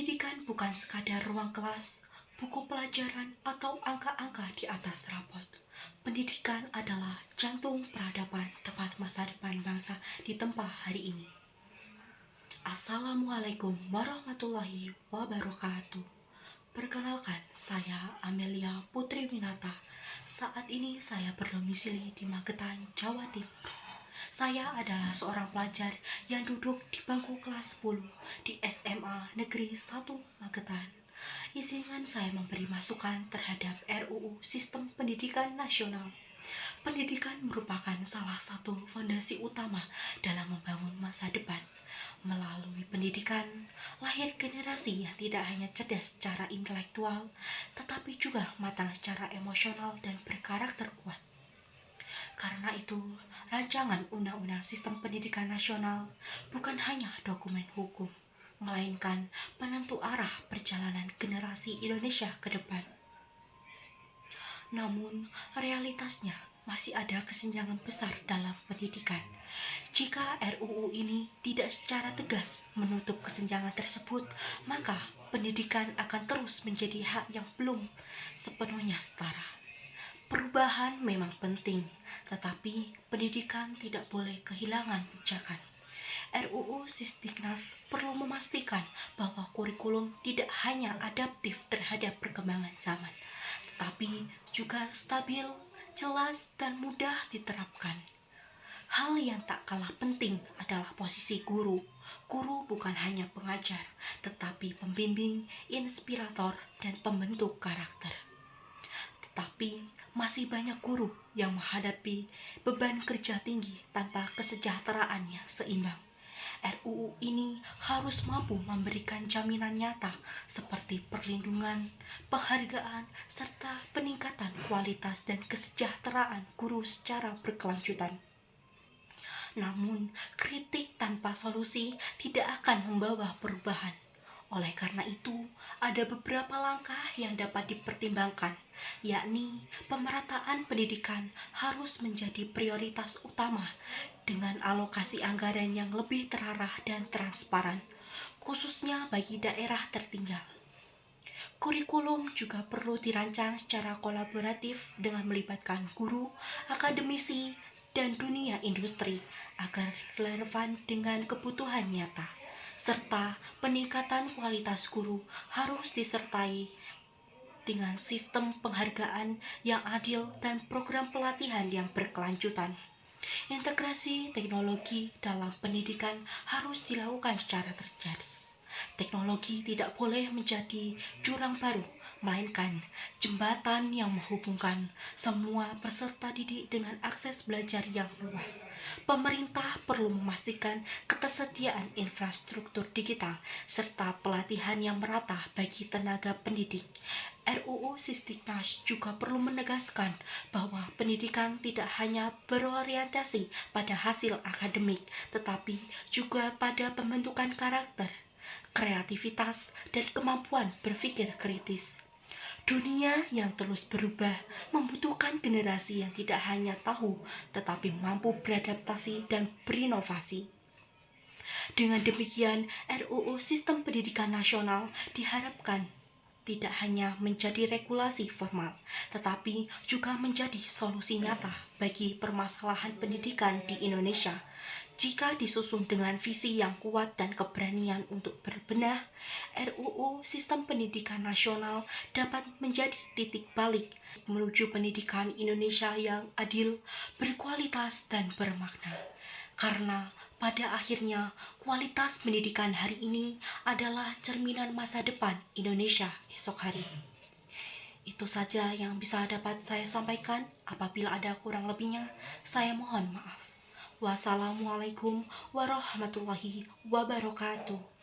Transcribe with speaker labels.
Speaker 1: Pendidikan bukan sekadar ruang kelas, buku pelajaran, atau angka-angka di atas rapot. Pendidikan adalah jantung peradaban tepat masa depan bangsa di tempat hari ini. Assalamualaikum warahmatullahi wabarakatuh. Perkenalkan, saya Amelia Putri Winata. Saat ini saya berdomisili di Magetan, Jawa Timur. Saya adalah seorang pelajar yang duduk di bangku kelas 10 di SMA Negeri 1 Magetan. Izinkan saya memberi masukan terhadap RUU Sistem Pendidikan Nasional. Pendidikan merupakan salah satu fondasi utama dalam membangun masa depan. Melalui pendidikan, lahir generasi yang tidak hanya cerdas secara intelektual, tetapi juga matang secara emosional dan berkarakter kuat. Karena itu, rancangan Undang-Undang Sistem Pendidikan Nasional bukan hanya dokumen hukum, melainkan penentu arah perjalanan generasi Indonesia ke depan. Namun, realitasnya masih ada kesenjangan besar dalam pendidikan. Jika RUU ini tidak secara tegas menutup kesenjangan tersebut, maka pendidikan akan terus menjadi hak yang belum sepenuhnya setara. Perubahan memang penting, tetapi pendidikan tidak boleh kehilangan pijakan. RUU Sistiknas perlu memastikan bahwa kurikulum tidak hanya adaptif terhadap perkembangan zaman, tetapi juga stabil, jelas, dan mudah diterapkan. Hal yang tak kalah penting adalah posisi guru. Guru bukan hanya pengajar, tetapi pembimbing, inspirator, dan pembentuk karakter. Tetapi masih banyak guru yang menghadapi beban kerja tinggi tanpa kesejahteraan yang seimbang. RUU ini harus mampu memberikan jaminan nyata seperti perlindungan, penghargaan, serta peningkatan kualitas dan kesejahteraan guru secara berkelanjutan. Namun, kritik tanpa solusi tidak akan membawa perubahan. Oleh karena itu, ada beberapa langkah yang dapat dipertimbangkan, yakni pemerataan pendidikan harus menjadi prioritas utama dengan alokasi anggaran yang lebih terarah dan transparan, khususnya bagi daerah tertinggal. Kurikulum juga perlu dirancang secara kolaboratif dengan melibatkan guru, akademisi, dan dunia industri agar relevan dengan kebutuhan nyata. Serta peningkatan kualitas guru harus disertai dengan sistem penghargaan yang adil dan program pelatihan yang berkelanjutan. Integrasi teknologi dalam pendidikan harus dilakukan secara cerdas. Teknologi tidak boleh menjadi jurang baru, melainkan jembatan yang menghubungkan semua peserta didik dengan akses belajar yang luas. Pemerintah perlu memastikan ketersediaan infrastruktur digital serta pelatihan yang merata bagi tenaga pendidik. RUU Sistiknas juga perlu menegaskan bahwa pendidikan tidak hanya berorientasi pada hasil akademik, tetapi juga pada pembentukan karakter, kreativitas, dan kemampuan berpikir kritis. Dunia yang terus berubah membutuhkan generasi yang tidak hanya tahu, tetapi mampu beradaptasi dan berinovasi. Dengan demikian, RUU Sistem Pendidikan Nasional diharapkan tidak hanya menjadi regulasi formal, tetapi juga menjadi solusi nyata bagi permasalahan pendidikan di Indonesia. Jika disusun dengan visi yang kuat dan keberanian untuk berbenah, RUU Sistem Pendidikan Nasional dapat menjadi titik balik menuju pendidikan Indonesia yang adil, berkualitas, dan bermakna. Karena pada akhirnya kualitas pendidikan hari ini adalah cerminan masa depan Indonesia esok hari. Itu saja yang bisa dapat saya sampaikan. Apabila ada kurang lebihnya, saya mohon maaf. Wassalamualaikum warahmatullahi wabarakatuh.